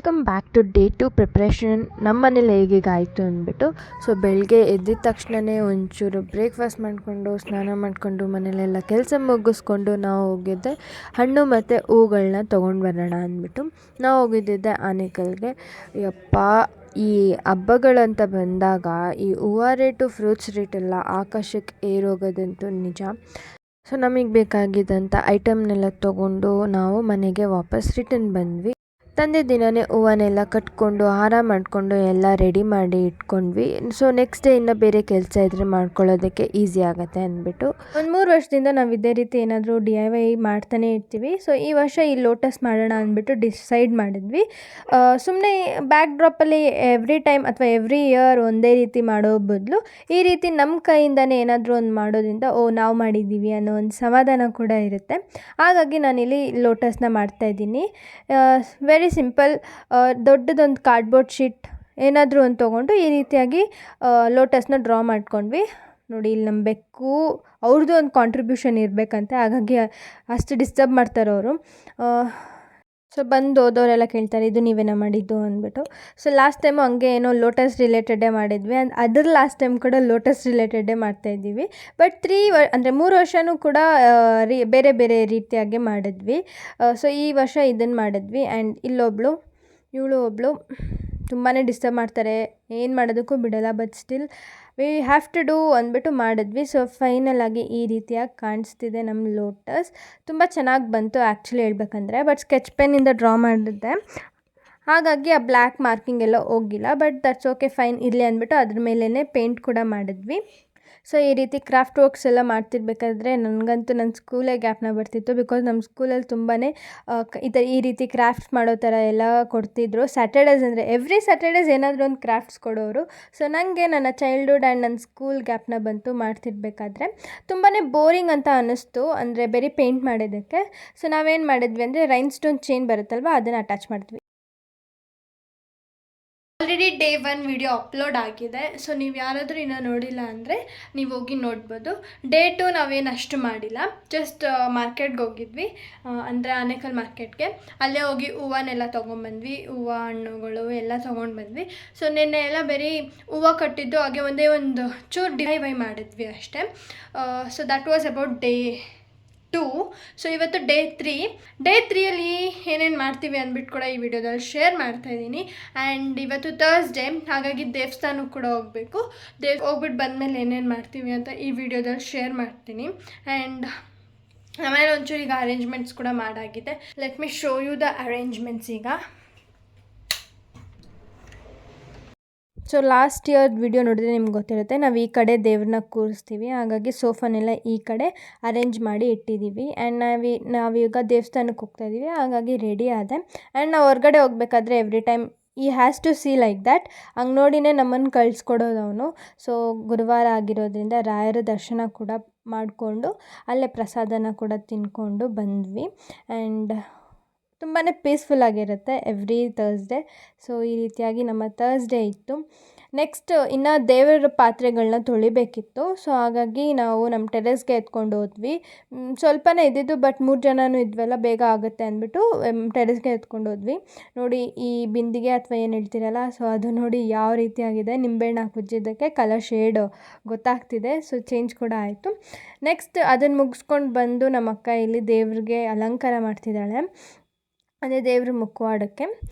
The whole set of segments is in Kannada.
Welcome back to day 2 preparation. ನಮ್ಮ ಮನೇಲಿ ಹೇಗಾಯಿತು ಅಂದ್ಬಿಟ್ಟು, ಸೊ ಬೆಳಗ್ಗೆ ಎದ್ದಿದ ತಕ್ಷಣವೇ ಒಂಚೂರು ಬ್ರೇಕ್ಫಾಸ್ಟ್ ಮಾಡಿಕೊಂಡು ಸ್ನಾನ ಮಾಡಿಕೊಂಡು ಮನೇಲೆಲ್ಲ ಕೆಲಸ ಮುಗಿಸ್ಕೊಂಡು ನಾವು ಹೋಗಿದ್ದೆ ಹಣ್ಣು ಮತ್ತು ಹೂಗಳನ್ನ ತೊಗೊಂಡು ಬರೋಣ ಅಂದ್ಬಿಟ್ಟು ನಾವು ಹೋಗಿದ್ದಿದ್ದೆ ಆನೇಕಲ್ಗೆ. ಯಪ್ಪ, ಈ ಹಬ್ಬಗಳಂತ ಬಂದಾಗ ಈ ಹೂವು ರೇಟು ಫ್ರೂಟ್ಸ್ ರೇಟೆಲ್ಲ ಆಕಾಶಕ್ಕೆ ಏರೋಗೋದಂತೂ ನಿಜ. ಸೊ ನಮಗೆ ಬೇಕಾಗಿದ್ದಂಥ ಐಟಮ್ನೆಲ್ಲ ತೊಗೊಂಡು ನಾವು ಮನೆಗೆ ವಾಪಸ್ ರಿಟರ್ನ್ ಬಂದ್ವಿ. ತಂದೆ ದಿನವೇ ಹೂವನ್ನೆಲ್ಲ ಕಟ್ಕೊಂಡು ಹಾರ ಮಾಡಿಕೊಂಡು ಎಲ್ಲ ರೆಡಿ ಮಾಡಿ ಇಟ್ಕೊಂಡ್ವಿ. ಸೊ ನೆಕ್ಸ್ಟ್ ಡೇ ಇನ್ನೂ ಬೇರೆ ಕೆಲಸ ಇದ್ದರೆ ಮಾಡ್ಕೊಳ್ಳೋದಕ್ಕೆ ಈಸಿ ಆಗುತ್ತೆ ಅಂದ್ಬಿಟ್ಟು ಒಂದು 3 ವರ್ಷದಿಂದ ನಾವು ಇದೇ ರೀತಿ ಏನಾದರೂ DIY ಮಾಡ್ತಾನೆ ಇರ್ತೀವಿ. ಸೊ ಈ ವರ್ಷ ಈ ಲೋಟಸ್ ಮಾಡೋಣ ಅಂದ್ಬಿಟ್ಟು ಡಿಸೈಡ್ ಮಾಡಿದ್ವಿ. ಸುಮ್ಮನೆ ಬ್ಯಾಕ್ ಡ್ರಾಪಲ್ಲಿ ಎವ್ರಿ ಟೈಮ್ ಅಥವಾ ಎವ್ರಿ ಇಯರ್ ಒಂದೇ ರೀತಿ ಮಾಡೋ ಬದಲು ಈ ರೀತಿ ನಮ್ಮ ಕೈಯಿಂದನೇ ಏನಾದರೂ ಒಂದು ಮಾಡೋದ್ರಿಂದ ನಾವು ಮಾಡಿದ್ದೀವಿ ಅನ್ನೋ ಒಂದು ಸಮಾಧಾನ ಕೂಡ ಇರುತ್ತೆ. ಹಾಗಾಗಿ ನಾನಿಲ್ಲಿ ಲೋಟಸ್ನ ಮಾಡ್ತಾಯಿದ್ದೀನಿ. Very simple. ದೊಡ್ಡದೊಂದು ಕಾರ್ಡ್ಬೋರ್ಡ್ ಶೀಟ್ ಏನಾದರೂ ಒಂದು ತೊಗೊಂಡು ಈ ರೀತಿಯಾಗಿ ಲೋಟಸ್ನ ಡ್ರಾ ಮಾಡ್ಕೊಂಡ್ವಿ. ನೋಡಿ, ಇಲ್ಲಿ ನಮ್ಮ ಬೆಕ್ಕು ಅವ್ರದ್ದು ಒಂದು ಕಾಂಟ್ರಿಬ್ಯೂಷನ್ ಇರಬೇಕಂತೆ, ಹಾಗಾಗಿ ಅಷ್ಟು ಡಿಸ್ಟರ್ಬ್ ಮಾಡ್ತಾರೆ ಅವರು. ಸೊ ಬಂದು ಹೋದವರೆಲ್ಲ ಕೇಳ್ತಾರೆ, ಇದು ನೀವೇನ ಮಾಡಿದ್ದು ಅಂದ್ಬಿಟ್ಟು. ಸೊ ಲಾಸ್ಟ್ ಟೈಮು ಹಂಗೆ ಏನೋ ಲೋಟಸ್ ರಿಲೇಟೆಡೇ ಮಾಡಿದ್ವಿ. ಅದ್ರ ಲಾಸ್ಟ್ ಟೈಮ್ ಕೂಡ ಲೋಟಸ್ ರಿಲೇಟೆಡೇ ಮಾಡ್ತಾಯಿದ್ದೀವಿ. ಬಟ್ 3 ವರ್ಷವೂ ಕೂಡ ಬೇರೆ ಬೇರೆ ರೀತಿಯಾಗಿ ಮಾಡಿದ್ವಿ. ಸೊ ಈ ವರ್ಷ ಇದನ್ನು ಮಾಡಿದ್ವಿ. ಆ್ಯಂಡ್ ಇವಳು ಒಬ್ಬಳು ತುಂಬಾ ಡಿಸ್ಟರ್ಬ್ ಮಾಡ್ತಾರೆ, ಏನು ಮಾಡೋದಕ್ಕೂ ಬಿಡೋಲ್ಲ. But still we have to do ಅಂದ್ಬಿಟ್ಟು ಮಾಡಿದ್ವಿ. ಸೊ ಫೈನಲ್ ಆಗಿ ಈ ರೀತಿಯಾಗಿ ಕಾಣಿಸ್ತಿದೆ ನಮ್ಮ ಲೋಟಸ್. ತುಂಬ ಚೆನ್ನಾಗಿ ಬಂತು ಆ್ಯಕ್ಚುಲಿ ಹೇಳ್ಬೇಕಂದ್ರೆ. ಬಟ್ ಸ್ಕೆಚ್ ಪೆನ್ನಿಂದ ಡ್ರಾ ಮಾಡಿದ್ದೆ, ಹಾಗಾಗಿ ಆ ಬ್ಲ್ಯಾಕ್ ಮಾರ್ಕಿಂಗ್ ಎಲ್ಲ ಹೋಗಿಲ್ಲ. ಬಟ್ ದಟ್ಸ್ ಓಕೆ, ಫೈನ್ ಇರಲಿ ಅಂದ್ಬಿಟ್ಟು ಅದ್ರ ಮೇಲೇ ಪೇಂಟ್ ಕೂಡ ಮಾಡಿದ್ವಿ. ಸೊ ಈ ರೀತಿ ಕ್ರಾಫ್ಟ್ ವರ್ಕ್ಸ್ ಎಲ್ಲ ಮಾಡ್ತಿರ್ಬೇಕಾದ್ರೆ ನನಗಂತೂ ನನ್ನ ಸ್ಕೂಲೇ ಜ್ಞಾಪನ ಬರ್ತಿತ್ತು. ಬಿಕಾಸ್ ನಮ್ಮ ಸ್ಕೂಲಲ್ಲಿ ತುಂಬಾ ಈ ರೀತಿ ಕ್ರಾಫ್ಟ್ಸ್ ಮಾಡೋ ಥರ ಎಲ್ಲ ಕೊಡ್ತಿದ್ರು. ಸ್ಯಾಟರ್ಡೇಸ್ ಅಂದರೆ ಎವ್ರಿ ಸ್ಯಾಟರ್ಡೇಸ್ ಏನಾದರೂ ಒಂದು ಕ್ರಾಫ್ಟ್ಸ್ ಕೊಡೋರು. ಸೊ ನನಗೆ ನನ್ನ ಚೈಲ್ಡ್ಹುಡ್ ಆ್ಯಂಡ್ ನನ್ನ ಸ್ಕೂಲ್ ಜ್ಞಾಪನ ಬಂತು ಮಾಡ್ತಿರ್ಬೇಕಾದ್ರೆ. ತುಂಬಾ ಬೋರಿಂಗ್ ಅಂತ ಅನ್ನಿಸ್ತು, ಅಂದರೆ ಬರೀ ಪೇಂಟ್ ಮಾಡೋದಕ್ಕೆ. ಸೊ ನಾವೇನು ಮಾಡಿದ್ವಿ ಅಂದರೆ ರೈನ್ ಸ್ಟೋನ್ ಚೈನ್ ಬರುತ್ತಲ್ವ, ಅದನ್ನು ಅಟ್ಯಾಚ್ ಮಾಡಿದ್ವಿ. ಆಲ್ರೆಡಿ ಡೇ 1 ವಿಡಿಯೋ ಅಪ್ಲೋಡ್ ಆಗಿದೆ. ಸೊ ನೀವು ಯಾರಾದರೂ ಇನ್ನೂ ನೋಡಿಲ್ಲ ಅಂದರೆ ನೀವು ಹೋಗಿ ನೋಡ್ಬೋದು. ಡೇ 2 ನಾವೇನು ಅಷ್ಟು ಮಾಡಿಲ್ಲ, ಜಸ್ಟ್ ಮಾರ್ಕೆಟ್ಗೆ ಹೋಗಿದ್ವಿ, ಅಂದರೆ ಆನೇಕಲ್ ಮಾರ್ಕೆಟ್ಗೆ. ಅಲ್ಲೇ ಹೋಗಿ ಹೂವನ್ನೆಲ್ಲ ತೊಗೊಂಬಂದ್ವಿ, ಹೂವು ಹಣ್ಣುಗಳು ಎಲ್ಲ ತೊಗೊಂಡು ಬಂದ್ವಿ. ಸೊ ನಿನ್ನೆ ಎಲ್ಲ ಬರೀ ಹೂವು ಕಟ್ಟಿದ್ದು, ಹಾಗೆ ಒಂದೇ ಒಂದು ಚೂರು DIY ಮಾಡಿದ್ವಿ ಅಷ್ಟೇ. So that was about day 2. So ಇವತ್ತು ಡೇ 3. ಡೇ 3ಯಲ್ಲಿ ಏನೇನು ಮಾಡ್ತೀವಿ ಅಂದ್ಬಿಟ್ಟು ಕೂಡ ಈ ವಿಡಿಯೋದಲ್ಲಿ ಶೇರ್ ಮಾಡ್ತಾಯಿದ್ದೀನಿ. ಆ್ಯಂಡ್ ಇವತ್ತು ಥರ್ಸ್ಡೇ, ಹಾಗಾಗಿ ದೇವಸ್ಥಾನಕ್ಕೆ ಕೂಡ ಹೋಗಬೇಕು. ಹೋಗ್ಬಿಟ್ಟು ಬಂದಮೇಲೆ ಏನೇನು ಮಾಡ್ತೀವಿ ಅಂತ ಈ ವಿಡಿಯೋದಲ್ಲಿ ಶೇರ್ ಮಾಡ್ತೀನಿ. ಆ್ಯಂಡ್ ಆಮೇಲೆ ಒಂಚೂರು ಈಗ ಅರೇಂಜ್ಮೆಂಟ್ಸ್ ಕೂಡ ಮಾಡಾಗಿದೆ. Let me show you the arrangements. ಈಗ ಸೊ ಲಾಸ್ಟ್ ಇಯರ್ ವಿಡಿಯೋ ನೋಡಿದ್ರೆ ನಿಮ್ಗೆ ಗೊತ್ತಿರುತ್ತೆ, ನಾವು ಈ ಕಡೆ ದೇವ್ರನ್ನ ಕೂರಿಸ್ತೀವಿ, ಹಾಗಾಗಿ ಸೋಫಾನೆಲ್ಲ ಈ ಕಡೆ ಅರೇಂಜ್ ಮಾಡಿ ಇಟ್ಟಿದ್ದೀವಿ. ಆ್ಯಂಡ್ ನಾವೀಗ ದೇವಸ್ಥಾನಕ್ಕೆ ಹೋಗ್ತಾಯಿದ್ದೀವಿ, ಹಾಗಾಗಿ ರೆಡಿ ಆದೆ. ಆ್ಯಂಡ್ ನಾವು ಹೊರಗಡೆ ಹೋಗ್ಬೇಕಾದ್ರೆ every time he has to see like that, ಹಂಗೆ ನೋಡಿನೇ ನಮ್ಮನ್ನು ಕಳಿಸ್ಕೊಡೋದು ಅವನು. ಸೊ ಗುರುವಾರ ಆಗಿರೋದ್ರಿಂದ ರಾಯರ ದರ್ಶನ ಕೂಡ ಮಾಡಿಕೊಂಡು ಅಲ್ಲೇ ಪ್ರಸಾದನ ಕೂಡ ತಿಂದ್ಕೊಂಡು ಬಂದ್ವಿ. ಆ್ಯಂಡ್ ತುಂಬಾ ಪೀಸ್ಫುಲ್ಲಾಗಿರುತ್ತೆ ಎವ್ರಿ ಥರ್ಸ್ಡೇ. ಸೊ ಈ ರೀತಿಯಾಗಿ ನಮ್ಮ ಥರ್ಸ್ಡೇ ಇತ್ತು. ನೆಕ್ಸ್ಟ್ ಇನ್ನು ದೇವರ ಪಾತ್ರೆಗಳನ್ನ ತೊಳಿಬೇಕಿತ್ತು. ಸೊ ಹಾಗಾಗಿ ನಾವು ನಮ್ಮ ಟೆರೆಸ್ಗೆ ಎತ್ಕೊಂಡು ಹೋದ್ವಿ. ಸ್ವಲ್ಪನೇ ಇದ್ದಿದ್ದು, ಬಟ್ 3 ಜನನೂ ಇದ್ವಲ್ಲ, ಬೇಗ ಆಗುತ್ತೆ ಅಂದ್ಬಿಟ್ಟು ಟೆರೆಸ್ಗೆ ಎತ್ಕೊಂಡು ಹೋದ್ವಿ. ನೋಡಿ, ಈ ಬಿಂದಿಗೆ ಅಥವಾ ಏನು ಹೇಳ್ತೀರಲ್ಲ, ಸೊ ಅದು ನೋಡಿ ಯಾವ ರೀತಿಯಾಗಿದೆ. ನಿಂಬೆಹಣ್ಣು ಹಾಕುಜ್ಜಿದ್ದಕ್ಕೆ ಕಲರ್ ಶೇಡ್ ಗೊತ್ತಾಗ್ತಿದೆ. ಸೊ ಚೇಂಜ್ ಕೂಡ ಆಯಿತು. ನೆಕ್ಸ್ಟ್ ಅದನ್ನು ಮುಗಿಸ್ಕೊಂಡು ಬಂದು ನಮ್ಮ ಅಕ್ಕ ಇಲ್ಲಿ ದೇವ್ರಿಗೆ ಅಲಂಕಾರ ಮಾಡ್ತಿದ್ದಾಳೆ, ಅದೇ ದೇವ್ರ ಮುಖವಾಡಕ್ಕೆ.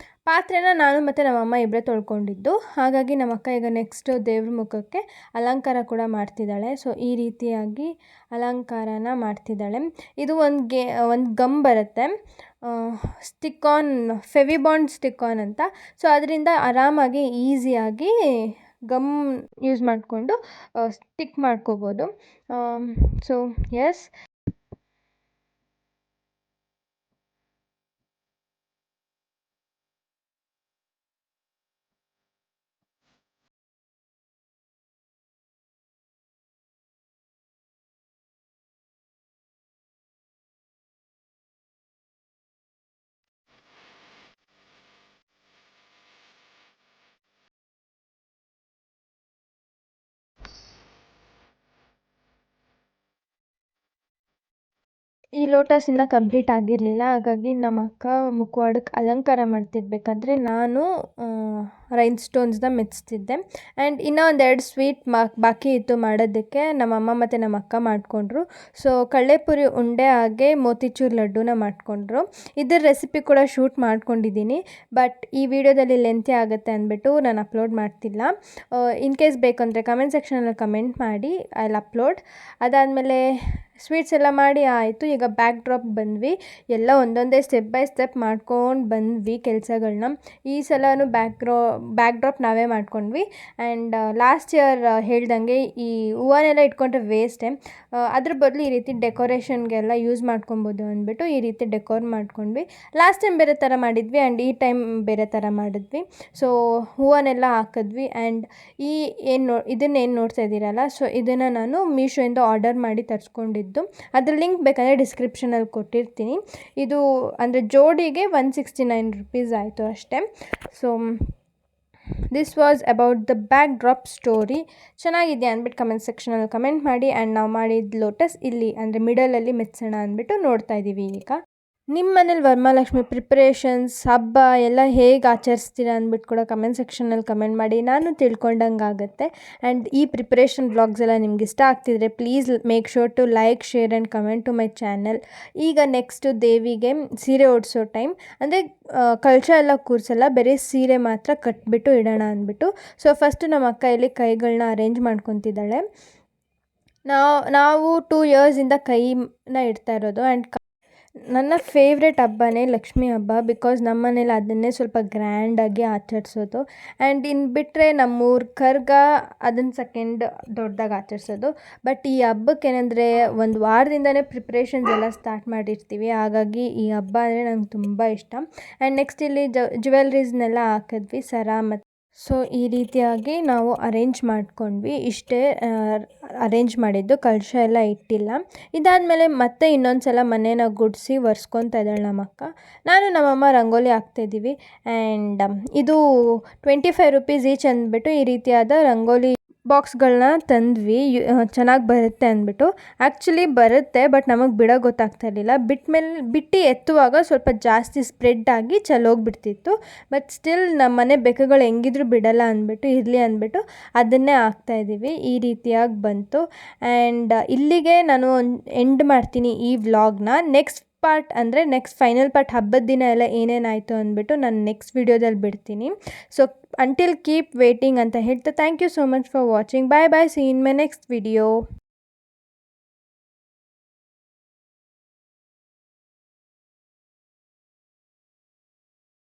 ಪಾತ್ರೆನ ನಾನು ಮತ್ತು ನಮ್ಮಮ್ಮ ಇಬ್ಬರೇ ತೊಳ್ಕೊಂಡಿದ್ದು, ಹಾಗಾಗಿ ನಮ್ಮ ಅಕ್ಕ ಈಗ ನೆಕ್ಸ್ಟು ದೇವ್ರ ಮುಖಕ್ಕೆ ಅಲಂಕಾರ ಕೂಡ ಮಾಡ್ತಿದ್ದಾಳೆ. ಸೊ ಈ ರೀತಿಯಾಗಿ ಅಲಂಕಾರನ ಮಾಡ್ತಿದ್ದಾಳೆ. ಇದು ಒಂದು ಗಮ್ ಬರುತ್ತೆ, ಫೆವಿಬಾಂಡ್ ಸ್ಟಿಕ್ ಆನ್ ಅಂತ. ಸೊ ಅದರಿಂದ ಆರಾಮಾಗಿ ಈಸಿಯಾಗಿ ಗಮ್ ಯೂಸ್ ಮಾಡಿಕೊಂಡು ಸ್ಟಿಕ್ ಮಾಡ್ಕೋಬೋದು. ಸೊ ಎಸ್, ಈ ಲೋಟಸ್ ಇನ್ನೂ ಕಂಪ್ಲೀಟ್ ಆಗಿರಲಿಲ್ಲ. ಹಾಗಾಗಿ ನಮ್ಮ ಅಕ್ಕ ಮುಖವಾಡಕ್ಕೆ ಅಲಂಕಾರ ಮಾಡ್ತಿರ್ಬೇಕಾದ್ರೆ ನಾನು ರೈನ್ ಸ್ಟೋನ್ಸ್ನ ಮೆತ್ತಿಸ್ತಿದ್ದೆ. ಆ್ಯಂಡ್ ಇನ್ನೂ ಒಂದೆರಡು ಸ್ವೀಟ್ ಬಾಕಿ ಇತ್ತು ಮಾಡೋದಕ್ಕೆ. ನಮ್ಮಮ್ಮ ಮತ್ತು ನಮ್ಮ ಅಕ್ಕ ಮಾಡಿಕೊಂಡ್ರು. ಸೊ ಕಡಲೆಪುರಿ ಉಂಡೆ ಹಾಗೆ ಮೋತಿಚೂರ್ ಲಡ್ಡುನ ಮಾಡಿಕೊಂಡ್ರು. ಇದ್ರ ರೆಸಿಪಿ ಕೂಡ ಶೂಟ್ ಮಾಡ್ಕೊಂಡಿದ್ದೀನಿ, ಬಟ್ ಈ ವಿಡಿಯೋದಲ್ಲಿ ಲೆಂತಿ ಆಗುತ್ತೆ ಅಂದ್ಬಿಟ್ಟು ನಾನು ಅಪ್ಲೋಡ್ ಮಾಡ್ತಿಲ್ಲ. ಇನ್ ಕೇಸ್ ಬೇಕಂದರೆ ಕಮೆಂಟ್ ಸೆಕ್ಷನಲ್ಲಿ ಕಮೆಂಟ್ ಮಾಡಿ, ಐ ವಿಲ್ ಅಪ್ಲೋಡ್. ಅದಾದಮೇಲೆ ಸ್ವೀಟ್ಸ್ ಎಲ್ಲ ಮಾಡಿ ಆಯಿತು. ಈಗ ಬ್ಯಾಕ್ ಡ್ರಾಪ್ ಬಂದ್ವಿ. ಎಲ್ಲ ಒಂದೊಂದೇ ಸ್ಟೆಪ್ ಬೈ ಸ್ಟೆಪ್ ಮಾಡ್ಕೊಂಡು ಬಂದ್ವಿ ಕೆಲಸಗಳನ್ನ. ಈ ಸಲನೂ ಬ್ಯಾಕ್ ಡ್ರಾಪ್ ನಾವೇ ಮಾಡ್ಕೊಂಡ್ವಿ. ಆ್ಯಂಡ್ ಲಾಸ್ಟ್ ಇಯರ್ ಹೇಳ್ದಂಗೆ ಈ ಹೂವನ್ನೆಲ್ಲ ಇಟ್ಕೊಂಡ್ರೆ ವೇಸ್ಟೇ, ಅದ್ರ ಬದಲು ಈ ರೀತಿ ಡೆಕೋರೇಷನ್ಗೆಲ್ಲ ಯೂಸ್ ಮಾಡ್ಕೊಬೋದು ಅಂದ್ಬಿಟ್ಟು ಈ ರೀತಿ ಡೆಕೋರ್ ಮಾಡ್ಕೊಂಡ್ವಿ. ಲಾಸ್ಟ್ ಟೈಮ್ ಬೇರೆ ಥರ ಮಾಡಿದ್ವಿ ಆ್ಯಂಡ್ ಈ ಟೈಮ್ ಬೇರೆ ಥರ ಮಾಡಿದ್ವಿ. ಸೊ ಹೂವನ್ನೆಲ್ಲ ಹಾಕಿದ್ವಿ. ಆ್ಯಂಡ್ ಇದನ್ನೇನು ನೋಡ್ತಾ ಇದ್ದೀರಲ್ಲ, ಸೊ ಇದನ್ನು ನಾನು ಮೀಶೋಯಿಂದ ಆರ್ಡರ್ ಮಾಡಿ ತರಿಸ್ಕೊಂಡಿದ್ದು. ಅದ್ರ ಲಿಂಕ್ ಬೇಕಂದರೆ ಡಿಸ್ಕ್ರಿಪ್ಷನಲ್ಲಿ ಕೊಟ್ಟಿರ್ತೀನಿ. ಇದು ಅಂದರೆ ಜೋಡಿಗೆ 169 ರೂಪೀಸ್ ಆಯಿತು ಅಷ್ಟೇ. So this was about the back drop story. ಚೆನ್ನಾಗಿದೆ ಅಂದ್ಬಿಟ್ಟು ಕಮೆಂಟ್ ಸೆಕ್ಷನಲ್ಲಿ ಕಮೆಂಟ್ ಮಾಡಿ. ಆ್ಯಂಡ್ ನಾವು ಮಾಡಿದ ಲೋಟಸ್ ಇಲ್ಲಿ ಅಂದರೆ ಮಿಡಲಲ್ಲಿ ಮೆತ್ಸೋಣ ಅಂದ್ಬಿಟ್ಟು ನೋಡ್ತಾ ಇದ್ದೀವಿ. ಈಗ ನಿಮ್ಮ ಮನೇಲಿ ವರಮಹಾಲಕ್ಷ್ಮಿ ಪ್ರಿಪ್ರೇಷನ್ಸ್ ಹಬ್ಬ ಎಲ್ಲ ಹೇಗೆ ಆಚರಿಸ್ತೀರಾ ಅಂದ್ಬಿಟ್ಟು ಕೂಡ ಕಮೆಂಟ್ ಸೆಕ್ಷನಲ್ಲಿ ಕಮೆಂಟ್ ಮಾಡಿ, ನಾನು ತಿಳ್ಕೊಂಡಂಗೆ ಆಗುತ್ತೆ. ಆ್ಯಂಡ್ ಈ ಪ್ರಿಪ್ರೇಷನ್ ವ್ಲಾಗ್ಸ್ ಎಲ್ಲ ನಿಮ್ಗೆ ಇಷ್ಟ ಆಗ್ತಿದ್ರೆ please make sure to like, share and comment to my channel. ಈಗ ನೆಕ್ಸ್ಟು ದೇವಿಗೆ ಸೀರೆ ಉಡಿಸೋ ಟೈಮ್, ಅಂದರೆ ಕಳಶ ಎಲ್ಲ ಕೂರಿಸಲ್ಲ, ಬರೀ ಸೀರೆ ಮಾತ್ರ ಕಟ್ಬಿಟ್ಟು ಇಡೋಣ ಅಂದ್ಬಿಟ್ಟು. ಸೊ ಫಸ್ಟು ನಮ್ಮ ಅಕ್ಕ ಇಲ್ಲಿ ಕೈಗಳನ್ನ ಅರೇಂಜ್ ಮಾಡ್ಕೊತಿದ್ದಾಳೆ. ನಾವು 2 ಇಯರ್ಸಿಂದ ಕೈನ ಇಡ್ತಾ ಇರೋದು. ಆ್ಯಂಡ್ ನನ್ನ ಫೇವ್ರೆಟ್ ಹಬ್ಬನೇ ಲಕ್ಷ್ಮೀ ಹಬ್ಬ, ಬಿಕಾಸ್ ನಮ್ಮ ಮನೇಲಿ ಅದನ್ನೇ ಸ್ವಲ್ಪ ಗ್ರ್ಯಾಂಡಾಗಿ ಆಚರಿಸೋದು. ಆ್ಯಂಡ್ ಇನ್ನು ಬಿಟ್ಟರೆ ನಮ್ಮೂರ ಕರ್ಗ ಅದನ್ನು ಸೆಕೆಂಡ್ ದೊಡ್ಡದಾಗಿ ಆಚರಿಸೋದು. ಬಟ್ ಈ ಹಬ್ಬಕ್ಕೆ ಏನಂದರೆ ಒಂದು ವಾರದಿಂದನೇ ಪ್ರಿಪ್ರೇಷನ್ಸ್ ಎಲ್ಲ ಸ್ಟಾರ್ಟ್ ಮಾಡಿರ್ತೀವಿ. ಹಾಗಾಗಿ ಈ ಹಬ್ಬ ಅಂದರೆ ನಂಗೆ ತುಂಬ ಇಷ್ಟ. ಆ್ಯಂಡ್ ನೆಕ್ಸ್ಟ್ ಇಲ್ಲಿ ಜ್ಯುವೆಲ್ರೀಸ್ನೆಲ್ಲ ಹಾಕಿದ್ವಿ, ಸರ ಮತ್ತು ಸೊ ಈ ರೀತಿಯಾಗಿ ನಾವು ಅರೇಂಜ್ ಮಾಡ್ಕೊಂಡ್ವಿ. ಇಷ್ಟೇ ಅರೇಂಜ್ ಮಾಡಿದ್ದು, ಕಳಶ ಎಲ್ಲ ಇಟ್ಟಿಲ್ಲ. ಇದಾದಮೇಲೆ ಮತ್ತೆ ಇನ್ನೊಂದು ಸಲ ಮನೇನ ಗುಡಿಸಿ ಒರೆಸ್ಕೊತಾ ಇದ್ದಾಳೆ ನಮ್ಮ ಅಕ್ಕ. ನಾನು ನಮ್ಮಮ್ಮ ರಂಗೋಲಿ ಹಾಕ್ತಾಯಿದ್ದೀವಿ. ಆ್ಯಂಡ್ ಇದು 25 ರೂಪೀಸ್ ಈಚ್ ಅಂದ್ಬಿಟ್ಟು ಈ ರೀತಿಯಾದ ರಂಗೋಲಿ ಬಾಕ್ಸ್ಗಳನ್ನ ತಂದ್ವಿ. ಚೆನ್ನಾಗಿ ಬರುತ್ತೆ ಅಂದ್ಬಿಟ್ಟು. ಆ್ಯಕ್ಚುಲಿ ಬರುತ್ತೆ, ಬಟ್ ನಮಗೆ ಬಿಡೋ ಗೊತ್ತಾಗ್ತಾ ಇರಲಿಲ್ಲ. ಬಿಟ್ಟು ಎತ್ತುವಾಗ ಸ್ವಲ್ಪ ಜಾಸ್ತಿ ಸ್ಪ್ರೆಡ್ ಆಗಿ ಚೆಲ್ಲೋಗ್ಬಿಡ್ತಿತ್ತು. ಬಟ್ ಸ್ಟಿಲ್ ನಮ್ಮ ಮನೆ ಬೆಕ್ಕುಗಳು ಹೆಂಗಿದ್ರು ಬಿಡಲ್ಲ ಅಂದ್ಬಿಟ್ಟು ಇರಲಿ ಅಂದ್ಬಿಟ್ಟು ಅದನ್ನೇ ಹಾಕ್ತಾಯಿದ್ದೀವಿ. ಈ ರೀತಿಯಾಗಿ ಬಂತು. ಆ್ಯಂಡ್ ಇಲ್ಲಿಗೆ ನಾನು ಎಂಡ್ ಮಾಡ್ತೀನಿ ಈ ವ್ಲಾಗ್ನ. ನೆಕ್ಸ್ಟ್ ಪಾರ್ಟ್ ಅಂದರೆ ನೆಕ್ಸ್ಟ್ ಫೈನಲ್ ಪಾರ್ಟ್ ಹಬ್ಬದ ದಿನ ಎಲ್ಲ ಏನೇನಾಯಿತು ಅಂದ್ಬಿಟ್ಟು ನಾನು ನೆಕ್ಸ್ಟ್ ವೀಡಿಯೋದಲ್ಲಿ ಬಿಡ್ತೀನಿ. ಸೊ until keep waiting ಅಂತ ಹೇಳ್ತಾ thank you so much for watching. Bye bye, see in my next video.